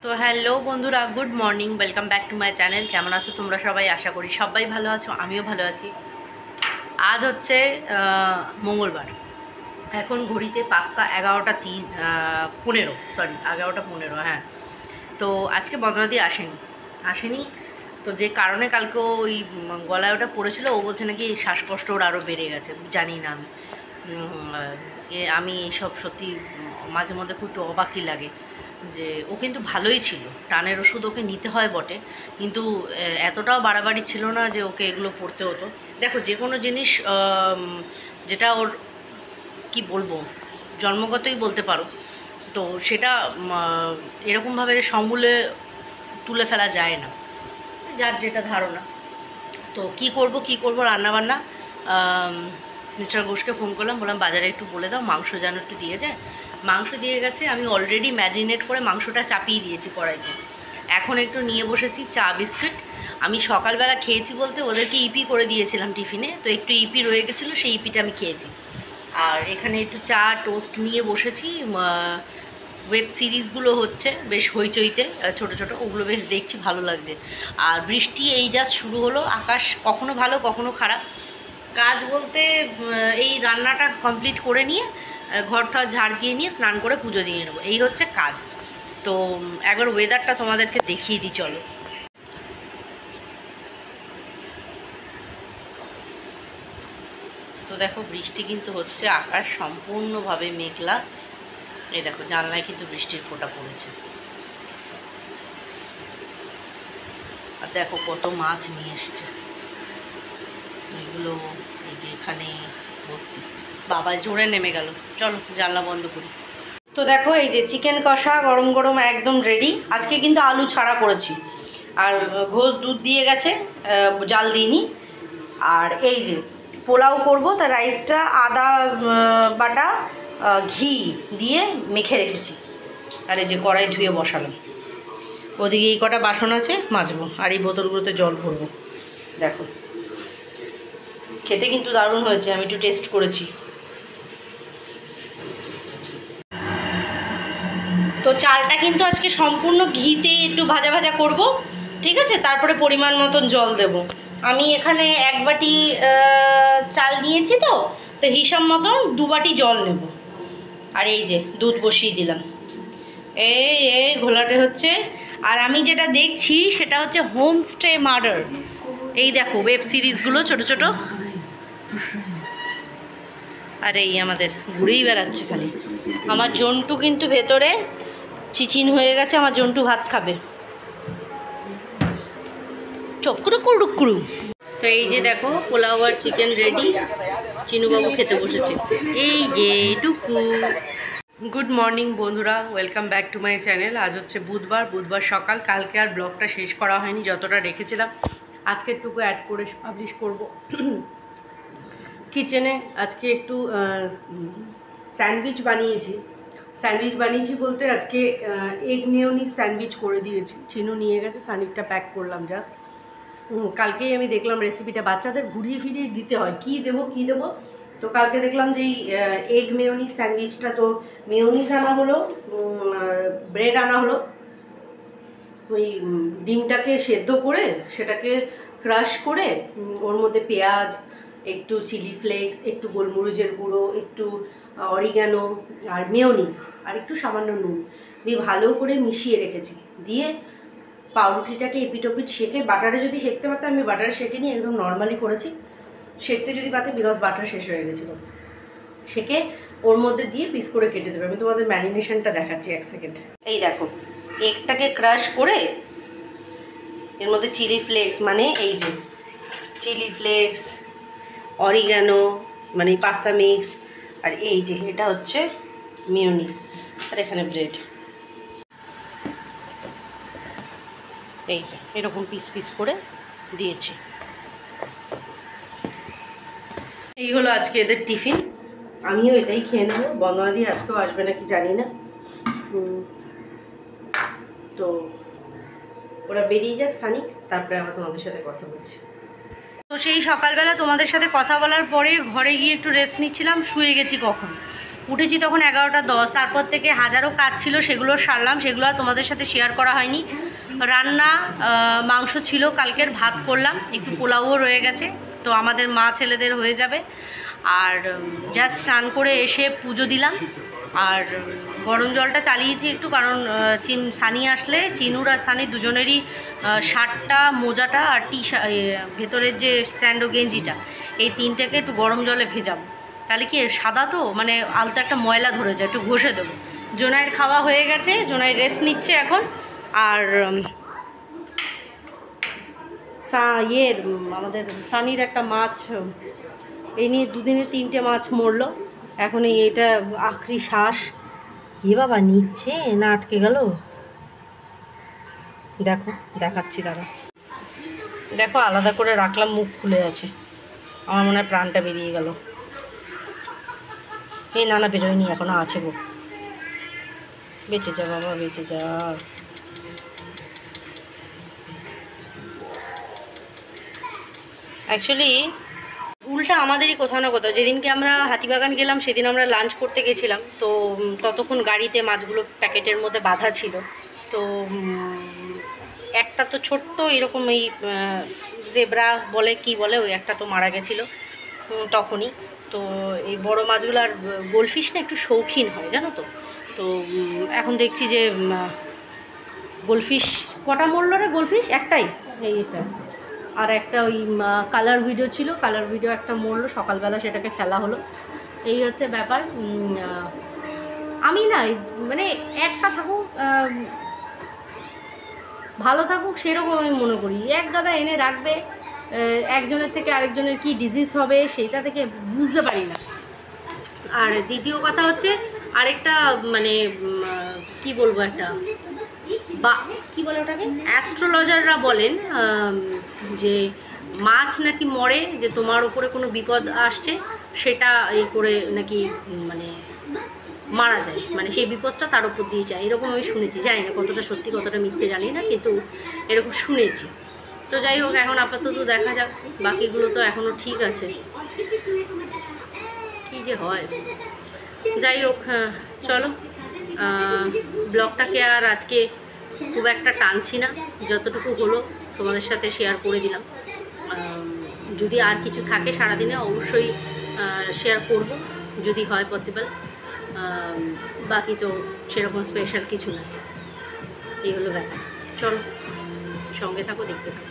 তো হ্যালো বন্ধুরা, good morning, welcome back to my channel. কেমন আছো তোমরা সবাই? আশা করি সবাই ভালো আছো, আমিও ভালো আছি। আজ হচ্ছে মঙ্গলবার। এখন ঘড়িতে পাক্কা 11:15, সরি 11:15, হ্যাঁ। তো আজকে বদনাদি আসেনি। তো যে কারণে কালকে ওই গলায় ওটা পড়েছিল, ও বলছে নাকি শ্বাসকষ্ট ওর আরও বেড়ে গেছে। জানি না আমি এইসব সত্যি মাঝে মধ্যে খুব একটু অবাকই লাগে যে ও কিন্তু ভালোই ছিল। টানের ওষুধ ওকে নিতে হয় বটে, কিন্তু এতটাও বাড়াবাড়ি ছিল না যে ওকে এগুলো পড়তে হতো। দেখো, যে কোনো জিনিস যেটা ওর কি বলবো জন্মগতই বলতে পারো, তো সেটা এরকমভাবে সমূলে তুলে ফেলা যায় না, যার যেটা ধারণা। তো কি করব রান্নাবান্না। মিস্টার ঘোষকে ফোন করলাম, বললাম বাজারে একটু বলে দাও মাংস যেন একটু দিয়ে যায়। মাংস দিয়ে গেছে, আমি অলরেডি ম্যারিনেট করে মাংসটা চাপিয়ে দিয়েছি কড়াইতে। এখন একটু নিয়ে বসেছি চা বিস্কিট। আমি সকালবেলা খেয়েছি বলতে ওদেরকে ইপি করে দিয়েছিলাম টিফিনে, তো একটু ইপি রয়ে গেছিলো, সেই ইপিটা আমি খেয়েছি। আর এখানে একটু চা টোস্ট নিয়ে বসেছি। ওয়েব সিরিজগুলো হচ্ছে বেশ হইচইতে, ছোট ছোট, ওগুলো বেশ দেখছি, ভালো লাগছে। আর বৃষ্টি এই জাস্ট শুরু হলো, আকাশ কখনো ভালো কখনো খারাপ। কাজ বলতে এই রান্নাটা কমপ্লিট করে নিয়ে ঘরটা ঝাড় দিয়ে নিয়ে স্নান করে পুজো দিয়ে নেবো, এই হচ্ছে কাজ। তো একবার ওয়েদারটা তোমাদেরকে দেখিয়ে দিই, চলো। তো দেখো, বৃষ্টি কিন্তু হচ্ছে, আকাশ সম্পূর্ণভাবে মেঘলা। এই দেখো, জানলায় কিন্তু বৃষ্টির ফোঁটা পড়েছে। আর দেখো কত মাছ নিয়ে এসছে, এগুলো এই যে এখানে ভর্তি। বাবা জোরে নেমে গেল, চলো জানলা বন্ধ করি। তো দেখো, এই যে চিকেন কষা গরম গরম একদম রেডি। আজকে কিন্তু আলু ছাড়া করেছি, আর ঘোষ দুধ দিয়ে গেছে, জাল দিইনি। আর এই যে পোলাও করব, তার রাইসটা আদা বাটা ঘি দিয়ে মেখে রেখেছি। আর এই যে কড়াই ধুয়ে বসালাম। ওদিকে এই কটা বাসন আছে, মাজবো, আর এই বোতলগুলোতে জল ভরবো। দেখো, খেতে কিন্তু দারুণ হয়েছে, আমি একটু টেস্ট করেছি। তো চালটা কিন্তু আজকে সম্পূর্ণ ঘিতে একটু ভাজা ভাজা করব, ঠিক আছে? তারপরে পরিমাণ মতন জল দেব। আমি এখানে 1 বাটি চাল নিয়েছি, তো হিসাব মতন 2 বাটি জল নেব। আর এই যে দুধ বসিয়ে দিলাম, এই ঘোলাটে হচ্ছে। আর আমি যেটা দেখছি সেটা হচ্ছে হোমস্টে মার্ডার। এই দেখো ওয়েব সিরিজগুলো ছোট ছোট। আর এই আমাদের ঘুরেই বেড়াচ্ছে খালি। আমার জন্টু কিন্তু ভেতরে চিচিন হয়ে গেছে, আমার জন্টু ভাত খাবে। চক্কুরু কুড়ুকুড়ু। তো এই যে দেখো, পোলাও আর চিকেন রেডি। চিনুবাবু খেতে বসেছে, এই যে টুকু। গুড মর্নিং বন্ধুরা, welcome back to my channel. আজ হচ্ছে বুধবার সকাল। কালকে আর ব্লগটা শেষ করা হয়নি, যতটা রেখেছিলাম আজকের টুকু অ্যাড করে পাবলিশ করব। কিচেনে আজকে একটু স্যান্ডউইচ বানিয়েছি বলতে আজকে এগ মেয়োনিজ স্যান্ডউইচ করে দিয়েছি। চিনু নিয়ে গেছে, সানিকটা প্যাক করলাম জাস্ট। কালকেই আমি দেখলাম রেসিপিটা, বাচ্চাদের ঘুরিয়ে ফিরিয়ে দিতে হয়, কী দেবো। তো কালকে দেখলাম যে এই এগ মেয়োনিজ স্যান্ডউইচটা, তো মেয়োনিজ আনা হলো, ব্রেড আনা হলো, ওই ডিমটাকে সেদ্ধ করে সেটাকে ক্রাশ করে ওর মধ্যে পেঁয়াজ, একটু চিলি ফ্লেক্স, একটু গোলমরিচের গুঁড়ো, একটু অরিগ্যানো আর মেয়োনিজ আর একটু সামান্য নুন দিয়ে ভালো করে মিশিয়ে রেখেছি। দিয়ে পাউরুটিটাকে এপিটোপিট সেঁকে, বাটারে যদি সেঁকতে পারতাম, আমি বাটারে সেঁকে নিয়ে একদম নর্মালি করেছি। সেঁকতে যদি পারতাম, বিকজ বাটার শেষ হয়ে গেছিলো। সেঁকে ওর মধ্যে দিয়ে পিস করে কেটে দেবে। আমি তোমাদের ম্যারিনেশনটা দেখাচ্ছি 1 সেকেন্ড। এই দেখো, এগটাকে ক্রাশ করে এর মধ্যে চিলি ফ্লেক্স, মানে এই যে চিলি ফ্লেক্স, অরিগ্যানো মানে পাস্তা মিক্স, আর এই যে এটা হচ্ছে মেয়োনিজ, আর এখানে ব্রেড। এই যে এরকম পিস পিস করে দিয়েছি। এই হলো আজকে এদের টিফিন। আমিও এটাই খেয়ে নেবো। বন্দনা দিয়ে আজকেও আসবে নাকি জানি না। তো ওরা বেরিয়ে যাক সানি, তারপরে আবার তোমাদের সাথে কথা বলছি। তো সেই সকালবেলা তোমাদের সাথে কথা বলার পরে ঘরে গিয়ে একটু রেস্ট নিচ্ছিলাম। শুয়ে গেছি কখন, উঠেছি তখন 11টা 10, তারপর থেকে হাজারো কাজ ছিল, সেগুলো সারলাম, সেগুলো আর তোমাদের সাথে শেয়ার করা হয়নি। রান্না মাংস ছিল কালকের, ভাত করলাম, একটু পোলাওও রয়ে গেছে, তো আমাদের মা ছেলেদের হয়ে যাবে। আর জাস্ট স্নান করে এসে পুজো দিলাম, আর গরম জলটা চালিয়েছি একটু, কারণ সানি আসলে চিনুর আর সানি দুজনেরই শার্টটা, মোজাটা আর ভেতরের যে স্যান্ডো গেঞ্জিটা, এই তিনটাকে একটু গরম জলে ভেজাবো, তাহলে কি সাদা তো মানে আলতো একটা ময়লা ধরে যায়, একটু ঘষে দেবো। জোনাইয়ের খাওয়া হয়ে গেছে, জোনাই রেস্ট নিচ্ছে এখন। আর আমাদের সানির একটা মাছ, এই নিয়ে 2 দিনে 3টে মাছ মরলো। এখন এটা আখরি শ্বাস, এ বাবা নিচ্ছে না আটকে গেল, দেখো দেখাচ্ছি দাঁড়া, দেখো আলাদা করে রাখলাম, মুখ খুলে আছে, আমার মনে হয় প্রাণটা বেরিয়ে গেল। এই না বেরোয়নি, এখনো আছে গো, বেঁচে যা বাবা, বেঁচে যা। অ্যাকচুয়ালি উল্টা আমাদেরই কোথাও না কোথাও, যেদিনকে আমরা হাতিবাগান গেলাম সেদিন আমরা লাঞ্চ করতে গেছিলাম, তো ততক্ষণ গাড়িতে মাছগুলো প্যাকেটের মধ্যে বাঁধা ছিল, তো একটা তো ছোট্ট এরকম এই জেব্রা বলে কি বলে, ওই একটা তো মারা গেছিলো তখনই। তো এই বড় মাছগুলো আর গোলফিশ না একটু শৌখিন হয় জানো তো, তো এখন দেখছি যে গোলফিশ কটা মরলো রে, গোলফিশ একটাই, এইটা, আর একটা ওই কালার ভিডিও ছিল, কালার ভিডিও একটা মরলো সকালবেলা, সেটাকে ফেলা হলো। এই হচ্ছে ব্যাপার। আমি না মানে একটা থাকুক, ভালো থাকুক সেরকম আমি মনে করি, এক গাদা এনে রাখবে, একজনের থেকে আরেকজনের কি ডিজিজ হবে সেইটা থেকে বুঝতে পারি না। আর দ্বিতীয় কথা হচ্ছে আরেকটা মানে কি বলবো, একটা বা কি বলে ওটাকে, অ্যাস্ট্রোলজাররা বলেন যে মাছ নাকি মরে, যে তোমার উপরে কোনো বিপদ আসছে সেটা এই করে নাকি মানে মারা যায়, মানে সেই বিপদটা তার উপর দিয়ে যায়, এরকম আমি শুনেছি, জানি না কতটা সত্যি কতটা মিথ্যে জানি না, কিন্তু এরকম শুনেছি। তো যাই হোক, এখন আপাতত দেখা যাক, বাকিগুলো তো এখনও ঠিক আছে, কী যে হয়। যাই হোক, চলো ব্লগটাকে আর আজকে খুব একটা টানছি না, যতটুকু হলো তোমাদের সাথে শেয়ার করে দিলাম। যদি আর কিছু থাকে সারাদিনে অবশ্যই শেয়ার করব, যদি হয় পসিবল, বাকি তো সেরকম স্পেশাল কিছু না। এই হলো ব্যাপার, চলো সঙ্গে থাকো, দেখতে থাকো।